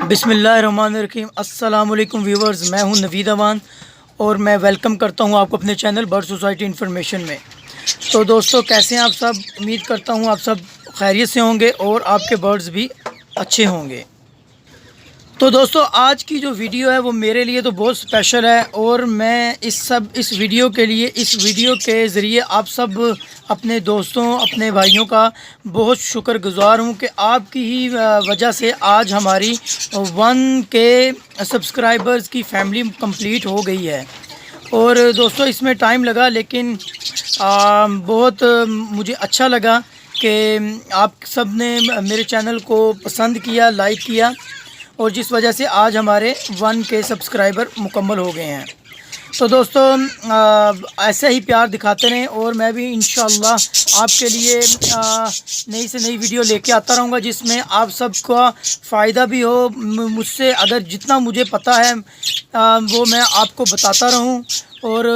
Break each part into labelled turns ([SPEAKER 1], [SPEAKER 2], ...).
[SPEAKER 1] बिस्मिल्लाहिर्रहमानिर्रहीम। अस्सलामुअलैकुम व्यूवर्स, मैं हूं नवीद अवान और मैं वेलकम करता हूं आपको अपने चैनल बर्ड सोसाइटी इन्फॉर्मेशन में। तो दोस्तों, कैसे हैं आप सब? उम्मीद करता हूं आप सब खैरियत से होंगे और आपके बर्ड्स भी अच्छे होंगे। तो दोस्तों, आज की जो वीडियो है वो मेरे लिए तो बहुत स्पेशल है और मैं इस वीडियो के ज़रिए आप सब अपने दोस्तों, अपने भाइयों का बहुत शुक्रगुज़ार हूँ कि आपकी ही वजह से आज हमारी 1K सब्सक्राइबर्स की फैमिली कंप्लीट हो गई है। और दोस्तों, इसमें टाइम लगा लेकिन बहुत मुझे अच्छा लगा कि आप सब ने मेरे चैनल को पसंद किया, लाइक किया और जिस वजह से आज हमारे 1K सब्सक्राइबर मुकम्मल हो गए हैं। तो दोस्तों, ऐसे ही प्यार दिखाते रहें और मैं भी इंशाअल्लाह आपके लिए नई से नई वीडियो लेके आता रहूँगा जिसमें आप सबका फ़ायदा भी हो। मुझसे अगर जितना मुझे पता है वो मैं आपको बताता रहूँ और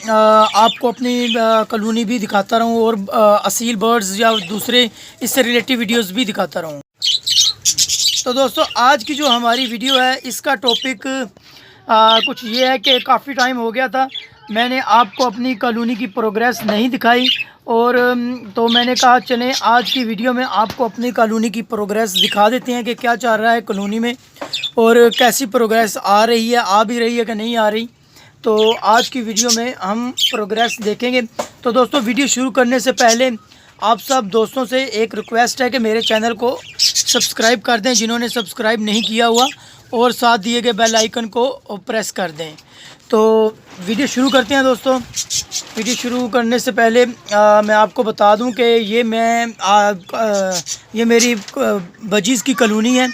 [SPEAKER 1] आपको अपनी कॉलोनी भी दिखाता रहूँ और असील बर्ड्स या दूसरे इससे रिलेटिव वीडियोस भी दिखाता रहूँ। तो दोस्तों, आज की जो हमारी वीडियो है इसका टॉपिक कुछ ये है कि काफ़ी टाइम हो गया था मैंने आपको अपनी कॉलोनी की प्रोग्रेस नहीं दिखाई और तो मैंने कहा चलें आज की वीडियो में आपको अपनी कॉलोनी की प्रोग्रेस दिखा देते हैं कि क्या चल रहा है कॉलोनी में और कैसी प्रोग्रेस आ रही है, आ भी रही है कि नहीं आ रही। तो आज की वीडियो में हम प्रोग्रेस देखेंगे। तो दोस्तों, वीडियो शुरू करने से पहले आप सब दोस्तों से एक रिक्वेस्ट है कि मेरे चैनल को सब्सक्राइब कर दें जिन्होंने सब्सक्राइब नहीं किया हुआ और साथ दिए गए बेल आइकन को प्रेस कर दें। तो वीडियो शुरू करते हैं दोस्तों। वीडियो शुरू करने से पहले मैं आपको बता दूं कि ये मेरी बजीज़ की कॉलोनी है।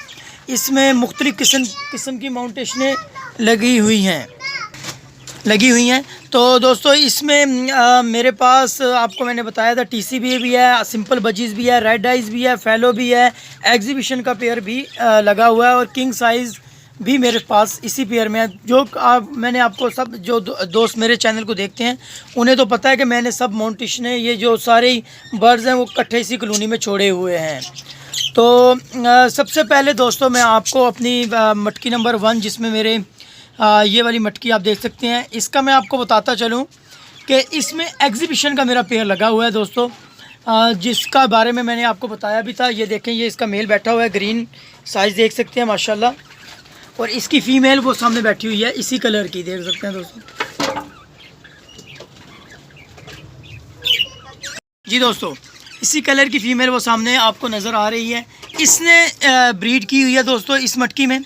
[SPEAKER 1] इसमें मुख्तलिफ़ किस्म की माउंटेशनें लगी हुई हैं। तो दोस्तों, इसमें मेरे पास आपको मैंने बताया था TCB भी है, सिंपल बजीज़ भी है, रेड आइज़ भी है, फैलो भी है, एग्जीबिशन का पेयर भी लगा हुआ है और किंग साइज़ भी मेरे पास इसी पेयर में है। मैंने आपको सब जो दोस्त मेरे चैनल को देखते हैं उन्हें तो पता है कि मैंने सब माउंटेशनें ये जो सारे बर्ड्स हैं वो इकट्ठे इसी कॉलोनी में छोड़े हुए हैं। तो सबसे पहले दोस्तों, मैं आपको अपनी मटकी नंबर 1 जिसमें मेरे ये वाली मटकी आप देख सकते हैं, इसका मैं आपको बताता चलूँ कि इसमें एग्जीबिशन का मेरा पेयर लगा हुआ है दोस्तों, जिसका बारे में मैंने आपको बताया भी था। ये देखें, ये इसका मेल बैठा हुआ है, ग्रीन साइज़ देख सकते हैं माशाल्लाह, और इसकी फ़ीमेल वो सामने बैठी हुई है इसी कलर की, देख सकते हैं दोस्तों। जी दोस्तों, इसी कलर की फ़ीमेल वो सामने आपको नज़र आ रही है। इसने ब्रीड की हुई है दोस्तों इस मटकी में।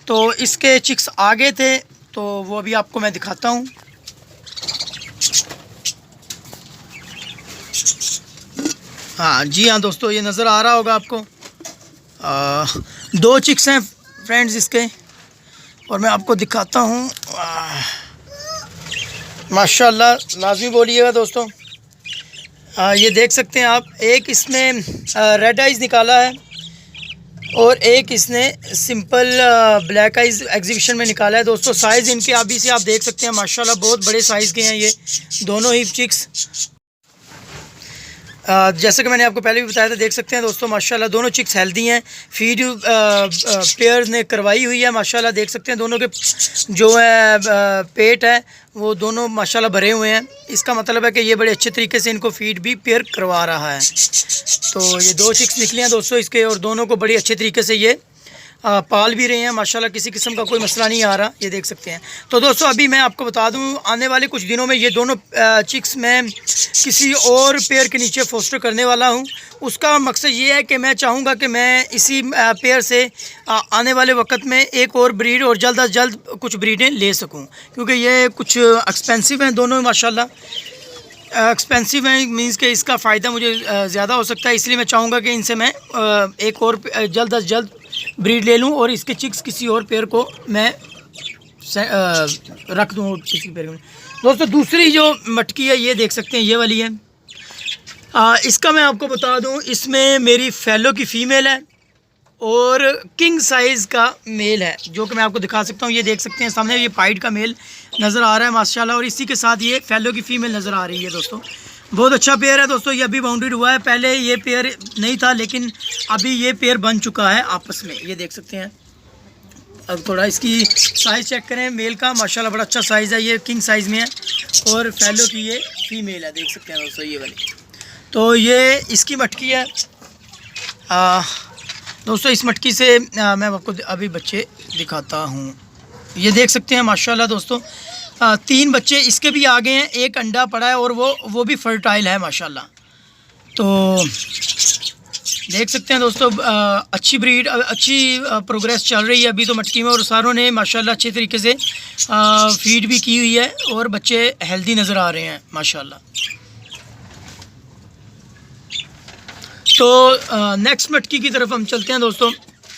[SPEAKER 1] तो इसके चिक्स आगे थे तो वो अभी आपको मैं दिखाता हूँ। हाँ जी हाँ दोस्तों, ये नज़र आ रहा होगा आपको। 2 चिक्स हैं फ्रेंड्स इसके और मैं आपको दिखाता हूँ। माशाल्लाह, लाजमी बोलिएगा दोस्तों। ये देख सकते हैं आप, एक इसमें रेड आइज़ निकाला है और एक इसने सिंपल ब्लैक आइज़ एग्जीबिशन में निकाला है दोस्तों। साइज़ इनके अभी से आप देख सकते हैं माशाल्लाह, बहुत बड़े साइज़ के हैं ये दोनों ही चिक्स। जैसे कि मैंने आपको पहले भी बताया था, देख सकते हैं दोस्तों माशाल्लाह दोनों चिक्स हेल्दी हैं। फीड प्लेयर्स ने करवाई हुई है माशाल्लाह, देख सकते हैं दोनों के जो है पेट है वो दोनों माशाल्लाह भरे हुए हैं। इसका मतलब है कि ये बड़े अच्छे तरीके से इनको फीड भी पेयर करवा रहा है। तो ये 2 चिक्स निकले हैं दोस्तों इसके और दोनों को बड़ी अच्छे तरीके से ये पाल भी रहे हैं माशाल्लाह, किसी किस्म का कोई मसला नहीं आ रहा, ये देख सकते हैं। तो दोस्तों, अभी मैं आपको बता दूं, आने वाले कुछ दिनों में ये दोनों चिक्स मैं किसी और पेयर के नीचे फोस्टर करने वाला हूं। उसका मकसद ये है कि मैं चाहूँगा कि मैं इसी पेयर से आने वाले वक्त में एक और ब्रीड और जल्द अज जल्द कुछ ब्रीडें ले सकूँ, क्योंकि ये कुछ एक्सपेंसिव हैं दोनों माशाल्लाह। एक्सपेंसिव है मींस कि इसका फ़ायदा मुझे ज़्यादा हो सकता है, इसलिए मैं चाहूँगा कि इनसे मैं एक और जल्द अज जल्द ब्रीड ले लूँ और इसके चिक्स किसी और पेयर को मैं रख दूँ किसी पेयर में। दोस्तों, दूसरी जो मटकी है ये देख सकते हैं, ये वाली है। इसका मैं आपको बता दूँ, इसमें मेरी फैलो की फ़ीमेल है और किंग साइज़ का मेल है, जो कि मैं आपको दिखा सकता हूँ। ये देख सकते हैं सामने, ये पाइड का मेल नज़र आ रहा है माशाल्लाह, और इसी के साथ ये फैलो की फ़ीमेल नज़र आ रही है दोस्तों। बहुत अच्छा पेयर है दोस्तों, ये अभी बाउंडेड हुआ है। पहले ये पेयर नहीं था लेकिन अभी ये पेयर बन चुका है आपस में, ये देख सकते हैं। अब थोड़ा इसकी साइज़ चेक करें मेल का, माशाल्लाह बड़ा अच्छा साइज़ है, ये किंग साइज़ में है। और फैलो की ये फीमेल है, देख सकते हैं दोस्तों ये वाली। तो ये इसकी मटकी है दोस्तों। इस मटकी से मैं आपको अभी बच्चे दिखाता हूँ। ये देख सकते हैं माशाल्लाह दोस्तों, 3 बच्चे इसके भी आ गए हैं, एक अंडा पड़ा है और वो भी फर्टाइल है माशाल्लाह। तो देख सकते हैं दोस्तों, अच्छी ब्रीड, अच्छी प्रोग्रेस चल रही है अभी तो मटकी में। और सारों ने माशाल्लाह अच्छे तरीके से फीड भी की हुई है और बच्चे हेल्दी नज़र आ रहे हैं माशाल्लाह। तो नेक्स्ट मटकी की तरफ हम चलते हैं दोस्तों।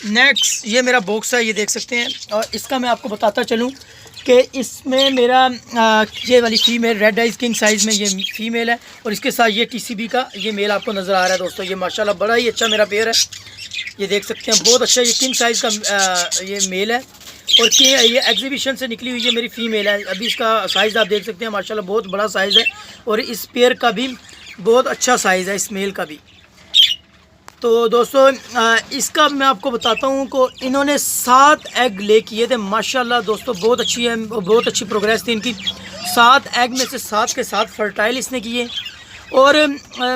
[SPEAKER 1] नेक्स्ट ये मेरा बॉक्स है, ये देख सकते हैं। और इसका मैं आपको बताता चलूँ कि इसमें मेरा ये वाली female red eyes king size में ये फीमेल है और इसके साथ ये टीसीबी का ये मेल आपको नज़र आ रहा है दोस्तों। ये माशाल्लाह बड़ा ही अच्छा मेरा पेयर है, ये देख सकते हैं बहुत अच्छा। ये किंग साइज़ का ये मेल है और ये एग्जीबिशन से निकली हुई ये मेरी फ़ीमेल है। अभी इसका साइज़ आप देख सकते हैं माशाल्लाह बहुत बड़ा साइज़ है और इस पेयर का भी बहुत अच्छा साइज़ है, इस मेल का भी। तो दोस्तों इसका मैं आपको बताता हूँ को इन्होंने 7 एग ले किए थे माशाल्लाह दोस्तों, बहुत अच्छी है, बहुत अच्छी प्रोग्रेस थी इनकी। 7 एग में से 7 के 7 फर्टाइल इसने किए। और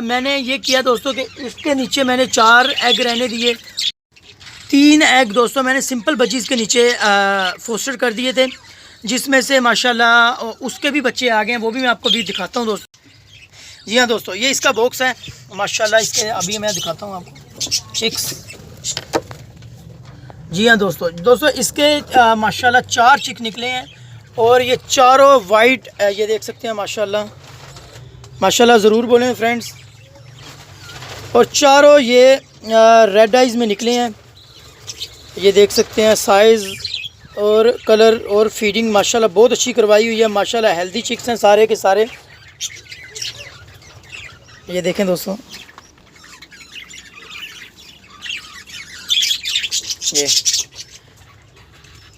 [SPEAKER 1] मैंने ये किया दोस्तों कि इसके नीचे मैंने 4 एग रहने दिए, 3 एग दोस्तों मैंने सिंपल बजीज़ के नीचे फोस्टर कर दिए थे, जिसमें से माशाल्लाह उसके भी बच्चे आ गए हैं, वो भी मैं आपको भी दिखाता हूँ दोस्तों। जी हाँ दोस्तों, ये इसका बॉक्स है माशाल्लाह। इसके अभी मैं दिखाता हूँ आपको चिक्स। जी हाँ दोस्तों इसके माशाल्लाह 4 चिक निकले हैं और ये चारों वाइट, ये देख सकते हैं माशाल्लाह। माशाल्लाह ज़रूर बोलें फ्रेंड्स। और चारों ये रेड आइज़ में निकले हैं, ये देख सकते हैं साइज़ और कलर और फीडिंग माशाल्लाह बहुत अच्छी करवाई हुई है माशाल्लाह। हेल्दी चिक्स हैं सारे के सारे, ये देखें दोस्तों। ये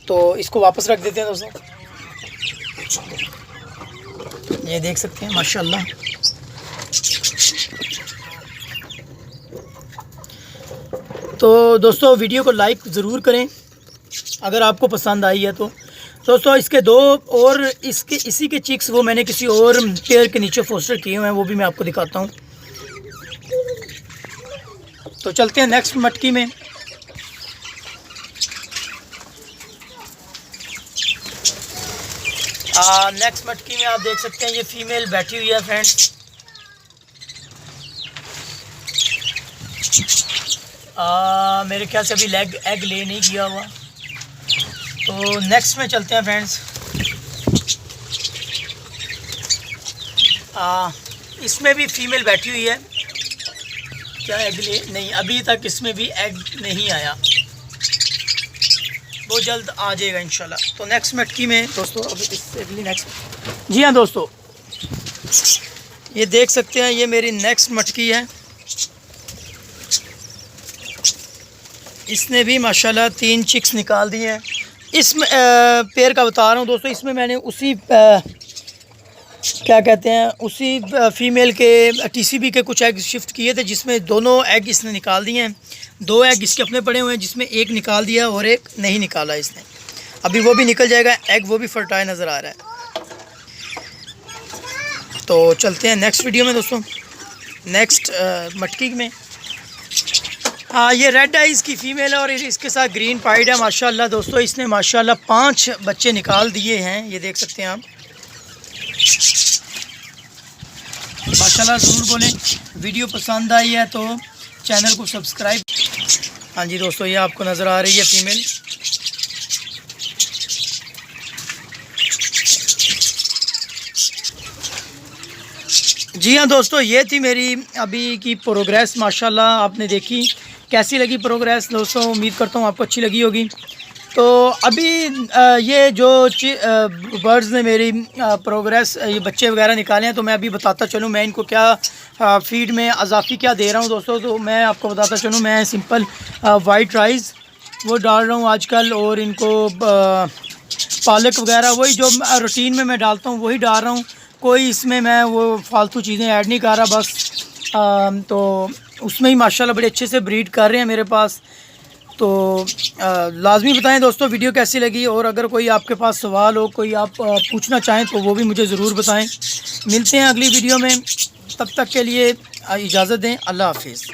[SPEAKER 1] तो इसको वापस रख देते हैं दोस्तों, ये देख सकते हैं माशाल्लाह। तो दोस्तों वीडियो को लाइक ज़रूर करें अगर आपको पसंद आई है तो। दोस्तों इसके 2 और इसी के चिक्स वो मैंने किसी और पेयर के नीचे फोस्टर किए हुए हैं, वो भी मैं आपको दिखाता हूँ। तो चलते हैं नेक्स्ट मटकी में। नेक्स्ट मटकी में आप देख सकते हैं ये फीमेल बैठी हुई है फ्रेंड्स। मेरे ख्याल से अभी एग ले नहीं किया हुआ। तो नेक्स्ट में चलते हैं फ्रेंड्स। इसमें भी फीमेल बैठी हुई है, क्या एग ले नहीं, अभी तक इसमें भी एग नहीं आया, बहुत जल्द आ जाएगा इंशाल्लाह। तो नेक्स्ट मटकी में दोस्तों, अभी इससे अगली नेक्स्ट। जी हाँ दोस्तों, ये देख सकते हैं ये मेरी नेक्स्ट मटकी है। इसने भी माशाल्लाह 3 चिक्स निकाल दिए हैं। इस पेयर का बता रहा हूँ दोस्तों, इसमें मैंने उसी क्या कहते हैं उसी फीमेल के टीसीबी के कुछ एग शिफ्ट किए थे, जिसमें दोनों एग इसने निकाल दिए हैं। 2 एग इसके अपने पड़े हुए हैं, जिसमें एक निकाल दिया और एक नहीं निकाला इसने। अभी वो भी निकल जाएगा एग, वो भी फर्टाइल नज़र आ रहा है। तो चलते हैं नेक्स्ट वीडियो में दोस्तों, नेक्स्ट मटकी में। ये रेड आइज़ की फ़ीमेल है और इसके साथ ग्रीन पाइड है माशाल्लाह दोस्तों। इसने माशाल्लाह 5 बच्चे निकाल दिए हैं, ये देख सकते हैं आप माशाल्लाह। ज़रूर बोलें वीडियो पसंद आई है तो चैनल को सब्सक्राइब। हाँ जी दोस्तों, ये आपको नज़र आ रही है फीमेल। जी हाँ दोस्तों, ये थी मेरी अभी की प्रोग्रेस माशाल्लाह। आपने देखी, कैसी लगी प्रोग्रेस दोस्तों? उम्मीद करता हूँ आपको अच्छी लगी होगी। तो अभी ये जो बर्ड्स ने मेरी प्रोग्रेस, ये बच्चे वगैरह निकाले हैं, तो मैं अभी बताता चलूँ मैं इनको क्या फीड में अजाफ़ी क्या दे रहा हूँ दोस्तों। तो मैं आपको बताता चलूँ, मैं सिंपल वाइट राइस वो डाल रहा हूँ आजकल, और इनको पालक वगैरह वही जो रूटीन में मैं डालता हूँ वही डाल रहा हूँ। कोई इसमें मैं वो फालतू चीज़ें ऐड नहीं कर रहा, बस तो उसमें ही माशाल्लाह बड़े अच्छे से ब्रीड कर रहे हैं मेरे पास। तो लाजमी बताएं दोस्तों वीडियो कैसी लगी, और अगर कोई आपके पास सवाल हो, कोई आप पूछना चाहें तो वो भी मुझे ज़रूर बताएं। मिलते हैं अगली वीडियो में, तब तक के लिए इजाज़त दें। अल्लाह हाफिज़।